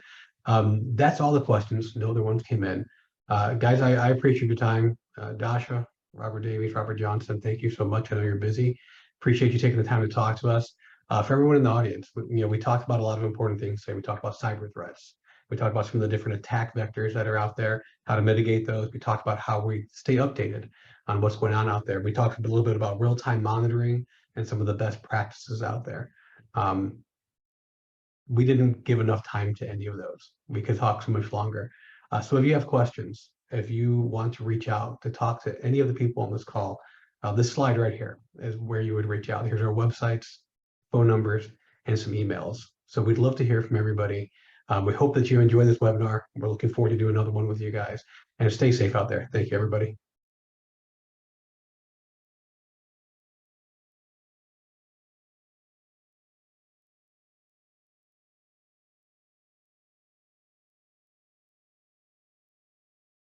that's all the questions. No other ones came in. Guys, I appreciate your time. Dasha, Robert Davies, Robert Johnson, thank you so much. I know you're busy. Appreciate you taking the time to talk to us. For everyone in the audience, we talked about a lot of important things today. We talked about cyber threats. We talked about some of the different attack vectors that are out there, how to mitigate those. We talked about how we stay updated on what's going on out there. We talked a little bit about real-time monitoring and some of the best practices out there. We didn't give enough time to any of those. We could talk so much longer. So if you have questions, if you want to reach out to talk to any of the people on this call, this slide right here is where you would reach out. Here's our websites, phone numbers, and some emails. So we'd love to hear from everybody. We hope that you enjoy this webinar. We're looking forward to doing another one with you guys. And stay safe out there. Thank you, everybody.